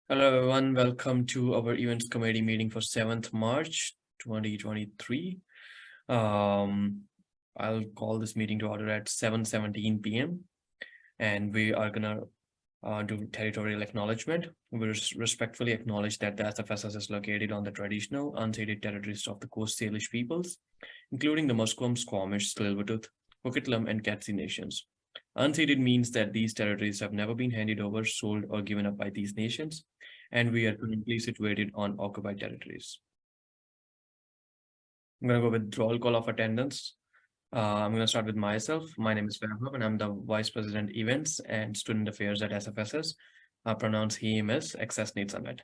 Hello everyone, welcome to our events committee meeting for 7th March 2023. I'll call this meeting to order at 7:17 p.m. and we are gonna do territorial acknowledgement. We respectfully acknowledge that the SFSS is located on the traditional unceded territories of the Coast Salish peoples, including the Musqueam, Squamish, Tsleil-Waututh, Coquitlam, and Katzie nations. Unceded means that these territories have never been handed over, sold, or given up by these nations, and we are currently situated on occupied territories. I'm going to go with roll call of attendance. I'm going to start with myself. My name is Vaibhav, and I'm the Vice President Events and Student Affairs at SFSS. Pronounce he, him, his, access needs are met.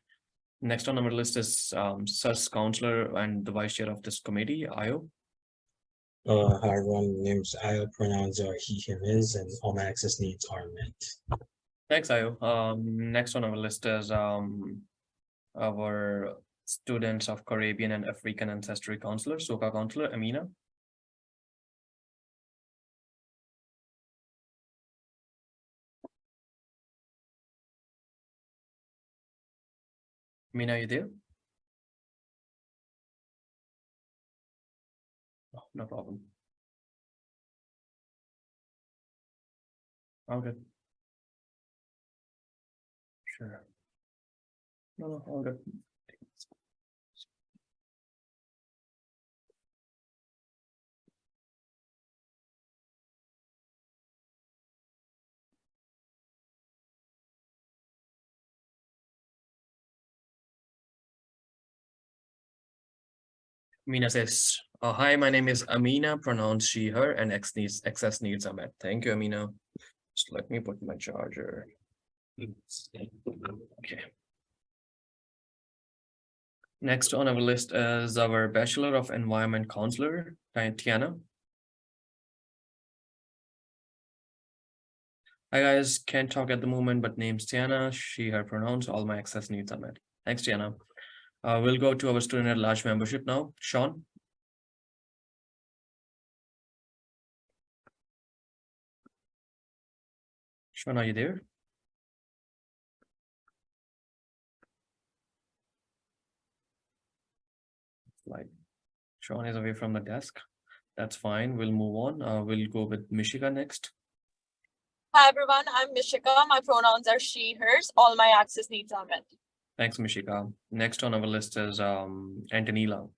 Next on our list is SUS Counselor and the Vice Chair of this committee, Ayo. Hi everyone, my name is Ayo, pronouns are he, him, his, and all my access needs are met. Thanks, Ayo. Next on our list is our Students of Caribbean and African Ancestry Counselor, SOCA Counselor, Amina. Amina, are you there? Oh, no problem. Okay. Sure. No, all good. Amina says, hi, my name is Amina, pronounce she, her, and access needs are met. Thank you, Amina. Just let me put my charger. Okay. Next on our list is our Bachelor of Environment Counselor, Tiana. Hi guys, can't talk at the moment, but name's Tiana, she, her pronouns, all my access needs are met. Thanks, Tiana. We'll go to our Student at Large membership now. Sean. Sean, are you there? Like, Sean is away from the desk. That's fine. We'll move on. We'll go with Mishika next. Hi everyone, I'm Mishika. My pronouns are she, hers. All my access needs are met. Thanks, Mishika. Next on our list is Antonila.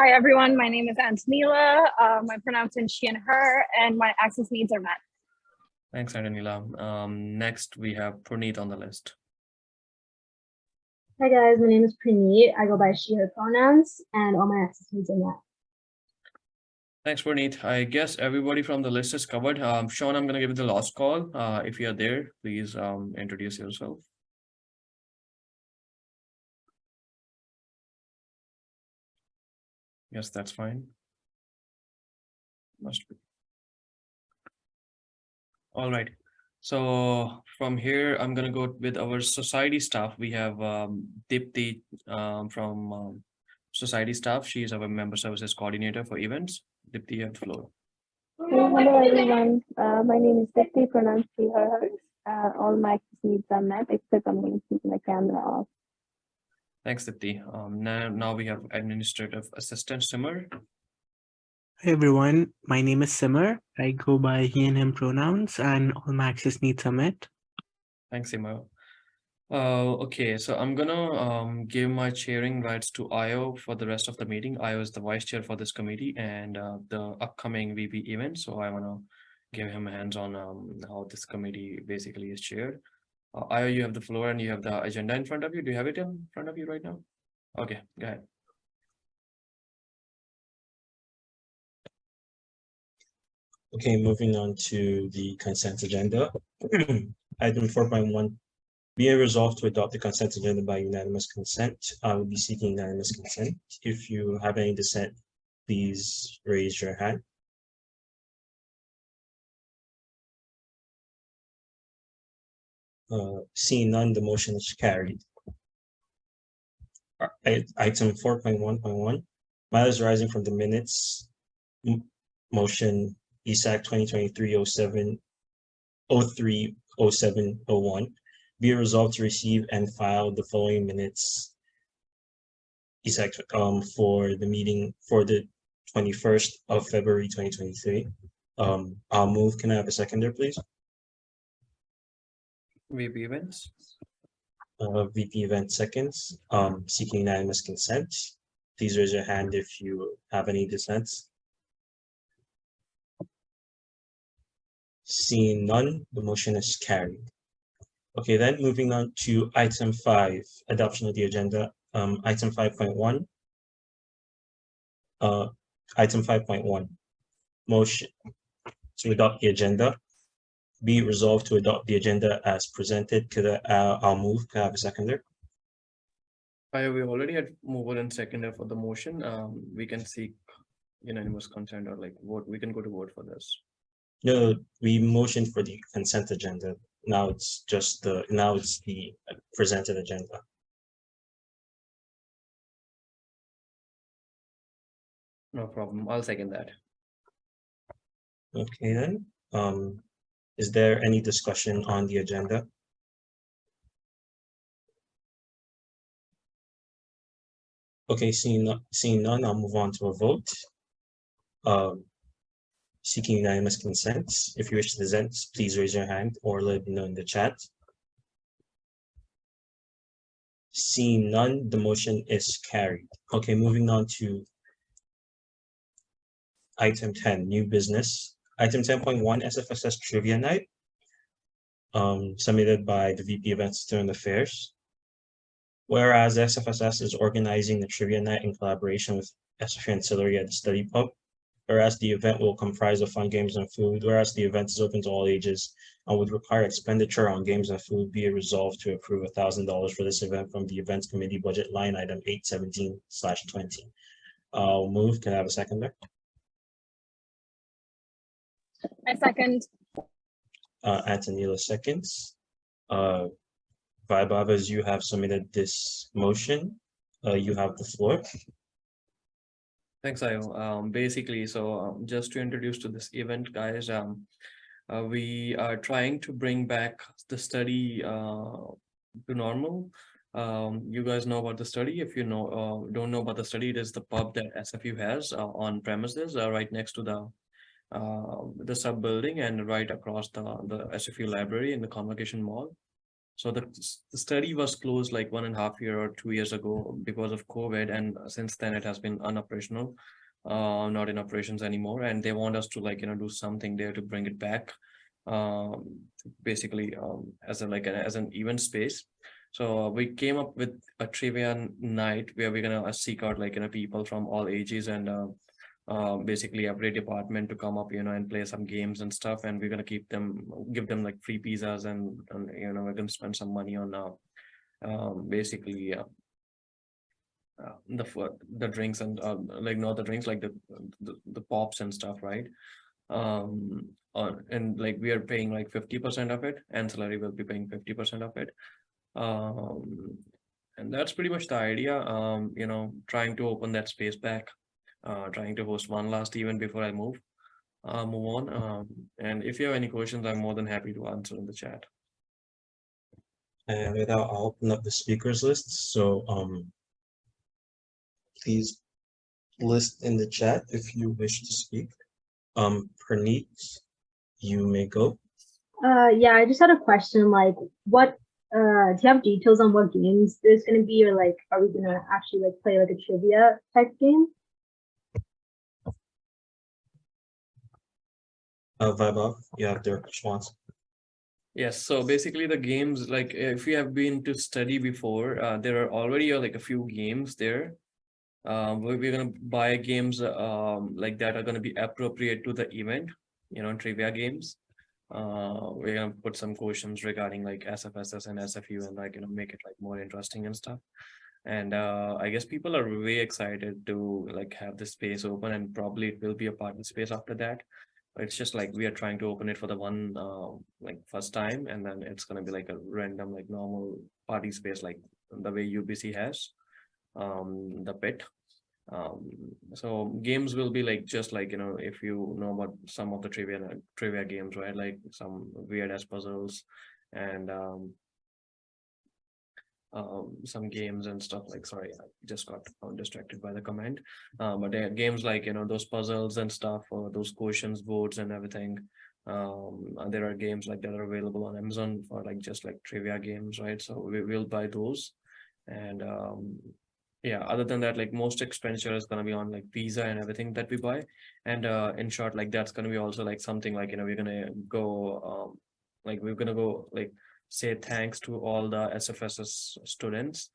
Hi everyone, my name is Antonila. My pronouns are she and her, and my access needs are met. Thanks, Antonila. Next we have Praneet on the list. Hi guys, my name is Praneet. I go by she, her pronouns, and all my access needs are met. Thanks, Praneet. I guess everybody from the list is covered. Sean, I'm going to give you the last call. If you're there, please introduce yourself. Yes, that's fine. Must be. All right. So from here, I'm going to go with our society staff. We have Dipti from society staff. She is our member services coordinator for events. Dipti, you have the floor. Hello everyone, my name is Dipti, pronounced she, her, hers. All my access needs are met, except I'm going to keep my camera off. Thanks, Dipti. Now we have administrative assistant Simmer. Hey everyone, my name is Simmer. I go by he and him pronouns, and all my access needs are met. Thanks, Simmer. Okay, so I'm gonna give my chairing rights to Ayo for the rest of the meeting. Ayo is the vice chair for this committee and the upcoming VP event. So I wanna give him hands on how this committee basically is chaired. Ayo, you have the floor and you have the agenda in front of you. Do you have it in front of you right now? Okay, go ahead. Okay, moving on to the consent agenda. Item 4.1, be it resolved to adopt the consent agenda by unanimous consent. I will be seeking unanimous consent. If you have any dissent, please raise your hand. Seeing none, the motion is carried. Item 4.1.1, matters arising from the minutes. Motion ESAC 2023-07-03-07-01. Be it resolved to receive and file the following minutes for the meeting for the 21st of February 2023. I'll move. Can I have a seconder, please? VP events. VP event seconds. Seeking unanimous consent. Please raise your hand if you have any dissents. Seeing none, the motion is carried. Okay, then moving on to item 5, adoption of the agenda. Item 5.1. Item 5.1, motion to adopt the agenda. Be resolved to adopt the agenda as presented. I'll move. Can I have a seconder? We already had mover and seconder for the motion. We can seek unanimous consent or like vote. We can go to vote for this. No, we motioned for the consent agenda. Now it's just the presented agenda. No problem. I'll second that. Okay then. Is there any discussion on the agenda? Okay, seeing none, I'll move on to a vote. Seeking unanimous consent. If you wish to dissent, please raise your hand or let me know in the chat. Seeing none, the motion is carried. Okay, moving on to item 10, new business. Item 10.1, SFSS Trivia Night, submitted by the VP of Student Affairs. Whereas SFSS is organizing the Trivia Night in collaboration with SFU Ancillary at the Study Pub. Whereas the event will comprise of fun, games, and food. Whereas the event is open to all ages and would require expenditure on games and food, be it resolved to approve $1,000 for this event from the events committee budget line item 817/20. I'll move. Can I have a seconder? I second. Antonella seconds. Vaibhav, as you have submitted this motion, you have the floor. Thanks, Ayo. Basically, so just to introduce to this event, guys, we are trying to bring back the study to normal. You guys know about the study. If you don't know about the study, it is the pub that SFU has on premises right next to the sub building and right across the SFU library in the Convocation Mall. So the study was closed like 1.5 years or 2 years ago because of COVID, and since then it has been unoperational, not in operations anymore. And they want us to do something there to bring it back, basically as an event space. So we came up with a trivia night where we're gonna seek out people from all ages and basically every department to come up and play some games and stuff, and we're gonna give them like free pizzas and we're gonna spend some money on basically the drinks and not the drinks, like the pops and stuff, right? And like we are paying like 50% of it, ancillary will be paying 50% of it. And that's pretty much the idea. Trying to open that space back, trying to host one last event before I move on. And if you have any questions, I'm more than happy to answer in the chat. And with that, I'll open up the speakers list. So please list in the chat if you wish to speak. Praneet, you may go. Yeah, I just had a question. Like, what do you have details on what games there's gonna be, or like, are we gonna actually like play like a trivia type game? Vaibhav, you have the response. Yes, so basically the games, like if you have been to study before, there are already like a few games there. We're gonna buy games like that are gonna be appropriate to the event, trivia games. We're gonna put some questions regarding like SFSS and SFU and make it like more interesting and stuff. And I guess people are way excited to like have this space open, and probably it will be a party space after that. It's just like we are trying to open it for the one like first time, and then it's gonna be like a random like normal party space like the way UBC has the pit. So games will be like just like if you know about some of the trivia games, right? Like some weird ass puzzles and some games and stuff like, sorry, I just got distracted by the comment. But there are games like, those puzzles and stuff, or those questions boards and everything. And there are games like that are available on Amazon for like just like trivia games, right? So we will buy those. And yeah, other than that, like most expenditure is gonna be on like pizza and everything that we buy. And in short, like that's gonna be also like something like, we're gonna go like say thanks to all the SFSS students,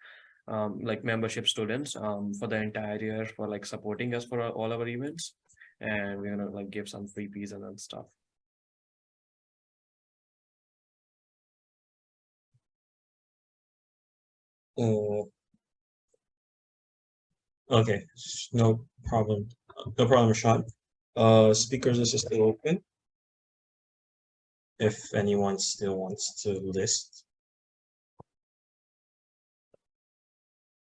like membership students, for the entire year for like supporting us for all our events. And we're gonna like give some free pizza and stuff. Okay, no problem. No problem, Sean. Speakers list is still open. If anyone still wants to list.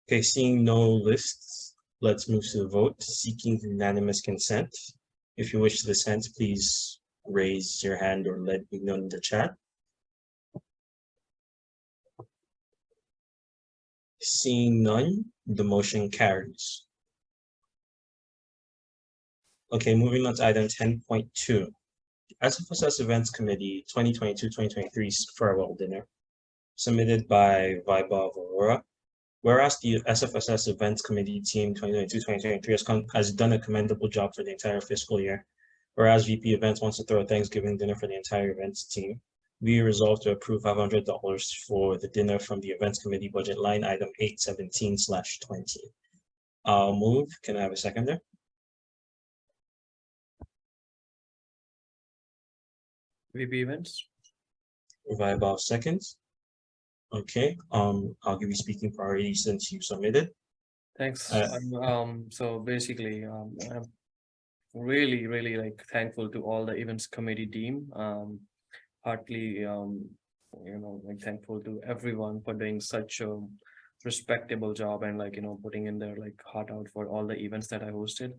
Okay, seeing no lists, let's move to the vote, seeking unanimous consent. If you wish to dissent, please raise your hand or let me know in the chat. Seeing none, the motion carries. Okay, moving on to item 10.2. SFSS Events Committee 2022-2023 farewell dinner, submitted by Vaibhav Aurora. Whereas the SFSS Events Committee team 2022-2023 has done a commendable job for the entire fiscal year, whereas VP Events wants to throw a Thanksgiving dinner for the entire events team, we resolve to approve $500 for the dinner from the Events Committee budget line item 817/20. I'll move. Can I have a seconder? VP events. Vaibhav seconds. Okay, I'll give you speaking priority since you submitted. Thanks. Uh, So basically, I'm really, really like thankful to all the events committee team. Heartily, like thankful to everyone for doing such a respectable job and like, putting in their like heart out for all the events that I hosted.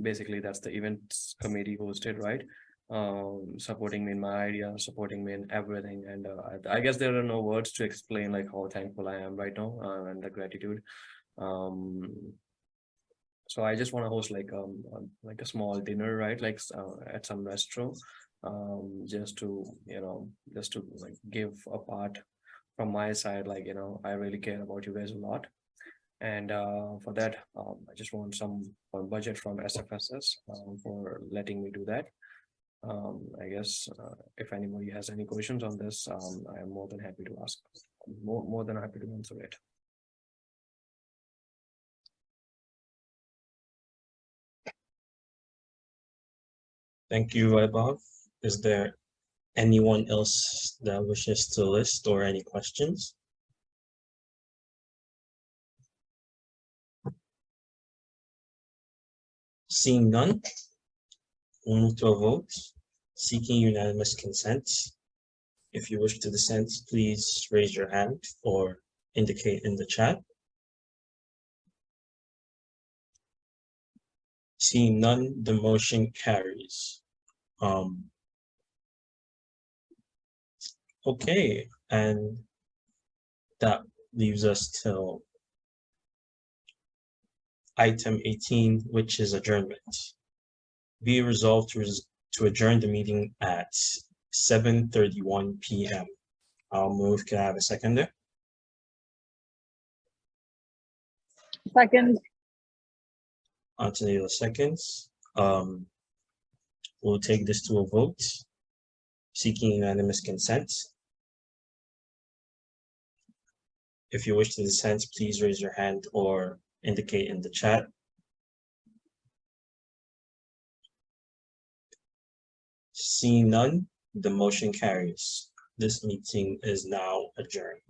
Basically that's the events committee hosted, right? Supporting me in my idea, supporting me in everything. And I guess there are no words to explain like how thankful I am right now, and the gratitude. So I just want to host like a small dinner, right? Like at some restaurant, just to like give a part from my side, like I really care about you guys a lot. And for that, I just want some budget from SFSS for letting me do that. I guess if anybody has any questions on this, I am more than happy to ask, more than happy to answer it. Thank you, Vaibhav. Is there anyone else that wishes to list or any questions? Seeing none, we'll move to a vote, seeking unanimous consent. If you wish to dissent, please raise your hand or indicate in the chat. Seeing none, the motion carries. Okay, and that leaves us till item 18, which is adjournment. Be resolved to adjourn the meeting at 7:31 p.m. I'll move. Can I have a seconder? Second. Antonio seconds. We'll take this to a vote, seeking unanimous consent. If you wish to dissent, please raise your hand or indicate in the chat. Seeing none, the motion carries. This meeting is now adjourned.